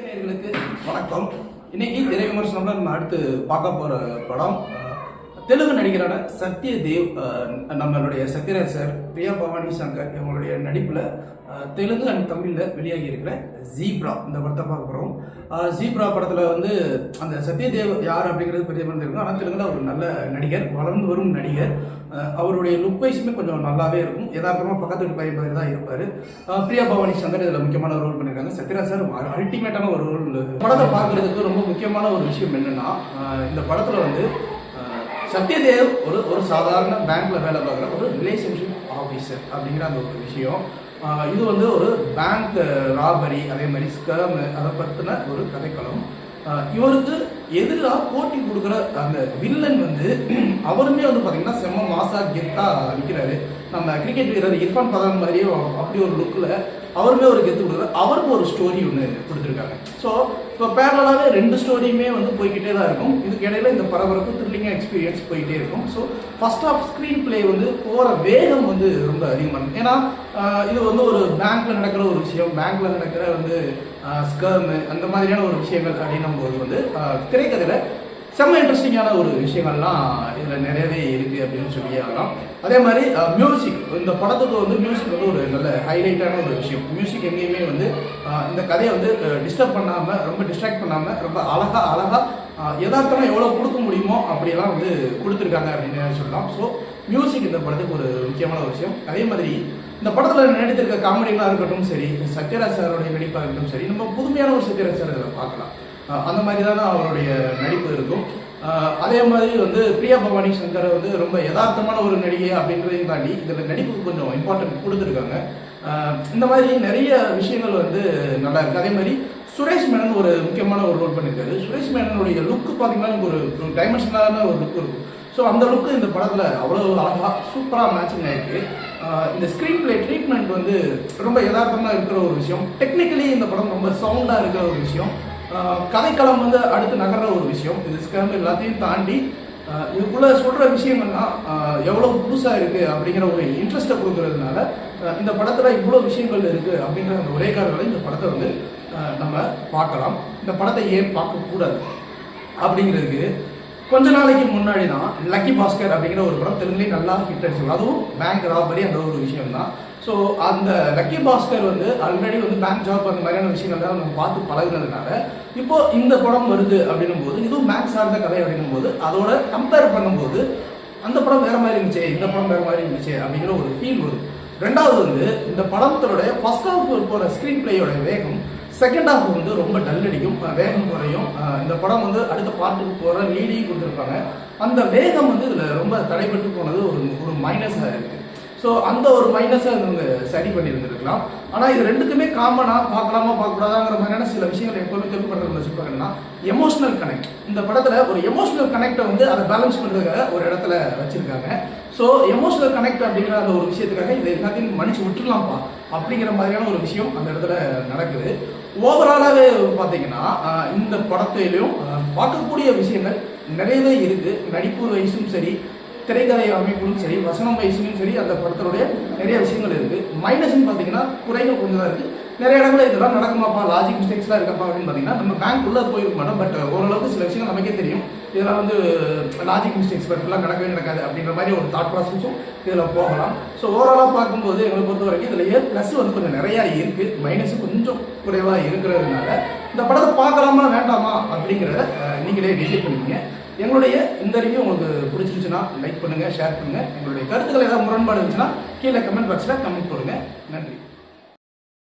நேயர்களுக்கு வணக்கம். இன்னைக்கு திரை விமர்சனம்ல நம்ம அடுத்து பார்க்க போற படம் தெலுங்கு நடிகரான சத்யதேவ், நம்மளுடைய சத்யராஜ் சார், பிரியா பவானி சங்கர் இவங்களுடைய நடிப்பில் தெலுங்கு அண்ட் தமிழில் வெளியாகி இருக்கிற ஜீப்ரா இந்த படத்தை பார்க்க போகிறோம். ஜீப்ரா படத்தில் வந்து அந்த சத்யதேவ் யார் அப்படிங்கிறது பெரிய இருக்கும். ஆனால் தெலுங்குல ஒரு நல்ல நடிகர், வளர்ந்து வரும் நடிகர். அவருடைய லுக் வைஸுமே கொஞ்சம் நல்லாவே இருக்கும். யதார்த்தமாக பக்கத்து வீட்டு பையன் மாதிரி தான் இருப்பார். பிரியா பவானி சங்கர் இதில் முக்கியமான ரோல் பண்ணியிருக்காங்க. சத்யராஜ் சார் அல்டிமேட்டான ஒரு ரோல். படத்தை பார்க்குறதுக்கு ரொம்ப முக்கியமான ஒரு விஷயம் என்னென்னா, இந்த படத்தில் வந்து சத்யதேவ் ஒரு சாதாரண பேங்க்ல வேலை பார்க்குற ஒரு ரிலேஷன்ஷிப் ஆஃபீஸர் அப்படிங்கிற அந்த ஒரு விஷயம். இது வந்து ஒரு பேங்க் ராபரி, அதே மாதிரி ஸ்கேம், அதை பற்றின ஒரு கதைக்களம். இவருக்கு எதிராக போட்டி கொடுக்குற அந்த வில்லன் வந்து அவருமே வந்து பார்த்தீங்கன்னா செம்ம மாசா கெத்தா நிற்கிறாரு. நம்ம கிரிக்கெட் வீரர் இர்ஃபான் பதான் மாதிரியே அப்படி ஒரு லுக்கில் அவருமே ஒரு கெத்து கொடுக்குறாரு. அவருக்கு ஒரு ஸ்டோரி ஒன்று கொடுத்துருக்காங்க. ஸோ இப்போ பேரலாகவே ரெண்டு ஸ்டோரியுமே வந்து போய்கிட்டே தான் இருக்கும். இதுக்கு இடையில இந்த பரபரப்பு த்ரில்லிங்காக எக்ஸ்பீரியன்ஸ் போய்கிட்டே இருக்கும். So first half screenplay வந்து போகிற வேகம் வந்து ரொம்ப அதிகமாக. ஏன்னா இது வந்து ஒரு பேங்க்ல நடக்கிற ஒரு விஷயம், பேங்க்ல நடக்கிற வந்து ஸ்கேமு அந்த மாதிரியான ஒரு விஷயங்கள் அப்படின்னும் போது வந்து திரைக்கதையில் செம்ம இன்ட்ரெஸ்டிங்கான ஒரு விஷயங்கள்லாம் இதில் நிறையவே இருக்குது அப்படின்னு சொல்லி ஆகலாம். அதே மாதிரி மியூசிக், இந்த படத்துக்கு வந்து மியூசிக் வந்து ஒரு நல்ல ஹைலைட்டான ஒரு விஷயம். மியூசிக் எங்கேயுமே வந்து இந்த கதையை வந்து டிஸ்டர்ப் பண்ணாமல், ரொம்ப டிஸ்ட்ராக்ட் பண்ணாமல், ரொம்ப அழகாக யதார்த்தமாக எவ்வளோ கொடுக்க முடியுமோ அப்படியெல்லாம் வந்து கொடுத்துருக்காங்க அப்படின்னு சொல்லலாம். ஸோ மியூசிக் இந்த படத்துக்கு ஒரு முக்கியமான ஒரு விஷயம். அதே மாதிரி இந்த படத்தில் நடித்திருக்க காமெடிகளாக இருக்கட்டும் சரி, சத்யராஜ் சாரோடைய நடிப்பாக இருக்கட்டும் சரி, நம்ம புதுமையான ஒரு சத்யராஜ் சார் இதில் பார்க்கலாம். அந்த மாதிரி தான் அவருடைய நடிப்பு இருக்கும். அதே மாதிரி வந்து பிரியா பவானி சங்கரை வந்து ரொம்ப யதார்த்தமான ஒரு நடிகை அப்படின்றதையும் தாண்டி இதில் நடிப்புக்கு கொஞ்சம் இம்பார்ட்டன்ட் கொடுத்துருக்காங்க. இந்த மாதிரி நிறைய விஷயங்கள் வந்து நல்லா இருக்குது. அதே மாதிரி சுரேஷ் மேனன் ஒரு முக்கியமான ஒரு ரோல் பண்ணியிருக்காரு. சுரேஷ் மேனனுடைய லுக்கு பார்த்தீங்கன்னா ஒரு டைமென்ஷனலான ஒரு லுக் இருக்கும். ஸோ அந்த லுக்கு இந்த படத்தில் அவ்வளோ அழகாக சூப்பராக மேட்சிங் ஆகிருக்கு. இந்த ஸ்க்ரீன் பிளே ட்ரீட்மெண்ட் வந்து ரொம்ப யதார்த்தமாக இருக்கிற ஒரு விஷயம். டெக்னிக்கலி இந்த படம் ரொம்ப சவுண்டாக இருக்கிற ஒரு விஷயம். கதைக்களம் வந்து அடுத்து நகர்ற ஒரு விஷயம். இது ஸ்கேம் எல்லாத்தையும் தாண்டி இதுக்குள்ளே சொல்கிற விஷயங்கள்லாம் எவ்வளோ புதுசாக இருக்குது அப்படிங்கிற ஒரு இன்ட்ரெஸ்ட்டை கொடுக்கறதுனால இந்த படத்தில் இவ்வளோ விஷயங்கள் இருக்குது அப்படிங்கிற அந்த ஒரே காரணம் இந்த படத்தை வந்து நம்ம பார்க்கலாம். இந்த படத்தை ஏன் பார்க்கக்கூடாது அப்படிங்கிறதுக்கு கொஞ்ச நாளைக்கு முன்னாடி தான் லக்கி பாஸ்கர் அப்படிங்கிற ஒரு படம் தெலுங்குலேயும் நல்லா ஹிட் அடிச்சு, அதுவும் பேங்க் ராபரி அந்த ஒரு விஷயம் தான். ஸோ அந்த லக்கி பாஸ்கர் வந்து ஆல்ரெடி வந்து பேங்க் ஜாப் அந்த மாதிரியான விஷயங்கள்லாம் நம்ம பார்த்து பழகுனதுனால இப்போ இந்த படம் வருது அப்படின்னும் போது, இதுவும் பேங்க் சார்ந்த கதை அப்படின்னும் போது அதோட கம்பேர் பண்ணும்போது அந்த படம் வேற மாதிரி இருந்துச்சு, இந்த படம் வேற மாதிரி இருந்துச்சு அப்படிங்கிற ஒரு ஃபீல் வரும். ரெண்டாவது வந்து இந்த படத்தோடைய ஃபர்ஸ்ட் ஹாஃப் போகிற ஸ்க்ரீன் பிளேயோட வேகம் செகண்ட் ஹாஃப் வந்து ரொம்ப டல் அடிக்கும், வேகம் குறையும். இந்த படம் வந்து அடுத்த பார்ட்டுக்கு போகிற லீடிங் கொடுத்துருப்பாங்க. அந்த வேகம் வந்து இதில் ரொம்ப தடைப்பட்டு போனது ஒரு மைனஸாக இருக்குது. ஸோ அந்த ஒரு மைனஸை இவங்க சரி பண்ணியிருந்துருக்கலாம். ஆனால் இது ரெண்டுக்குமே காமனாக பார்க்கலாமா பார்க்கக்கூடாதாங்கிற மாதிரியான சில விஷயங்கள் எப்போவுமே தெளிவு பண்ணுறது வச்சுருப்பாங்கன்னா எமோஷனல் கனெக்ட். இந்த படத்தில் ஒரு எமோஷனல் கனெக்டை வந்து அதை பேலன்ஸ் பண்ணுறதுக்காக ஒரு இடத்துல வச்சுருக்காங்க. ஸோ எமோஷனல் கனெக்ட் அப்படிங்கிற அந்த ஒரு விஷயத்துக்காக இதை எல்லாத்தையும் மன்னிச்சு விட்டுருலாம்ப்பா அப்படிங்கிற மாதிரியான ஒரு விஷயம் அந்த இடத்துல நடக்குது. ஓவராலாகவே பார்த்தீங்கன்னா இந்த படத்திலையும் பார்க்கக்கூடிய விஷயங்கள் நிறையவே இருக்குது. நடிப்பு வயசும் சரி, திரைக்கதை அமைப்பும் சரி, வசனம் வயசுலையும் சரி, அந்த படத்தினுடைய நிறைய விஷயங்கள் இருக்குது. மைனஸ்ன்னு பார்த்தீங்கன்னா குறைகள் கொஞ்சம் தான் இருக்குது. நிறைய இடங்களில் இதெல்லாம் நடக்குமாப்பா, லாஜிக் மிஸ்டேக்ஸ்லாம் இருக்கப்பா அப்படின்னு பார்த்தீங்கன்னா நம்ம பேங்க் உள்ளே போயிருக்க மாட்டோம். பட் ஓரளவுக்கு சில விஷயங்கள் நமக்கே தெரியும், இதெல்லாம் வந்து லாஜிக் மிஸ்டேக்ஸ் பட்லாம் நடக்கவே நடக்காது அப்படின்ற மாதிரி ஒரு தாட் ப்ராசஸும் இதில் போகலாம். ஸோ ஓவராலாக பார்க்கும்போது எங்களை பொறுத்த வரைக்கும் இதில் ப்ளஸ் வந்து கொஞ்சம் நிறையா இருக்குது, மைனஸும் கொஞ்சம் குறைவாக இருக்கிறதுனால இந்த படத்தை பார்க்கலாமா வேண்டாமா அப்படிங்கிறத நீங்களே டிசைட் பண்ணிக்கங்க. எங்களுடைய இந்த ரிவ்யூ உங்களுக்கு பிடிச்சிருந்துச்சுன்னா லைக் பண்ணுங்கள், ஷேர் பண்ணுங்கள். எங்களுடைய கருத்துக்கள் ஏதாவது முரண்பாடு இருந்துச்சுன்னா கீழே கமெண்ட் பாக்ஸில் கமெண்ட் போடுங்க. நன்றி.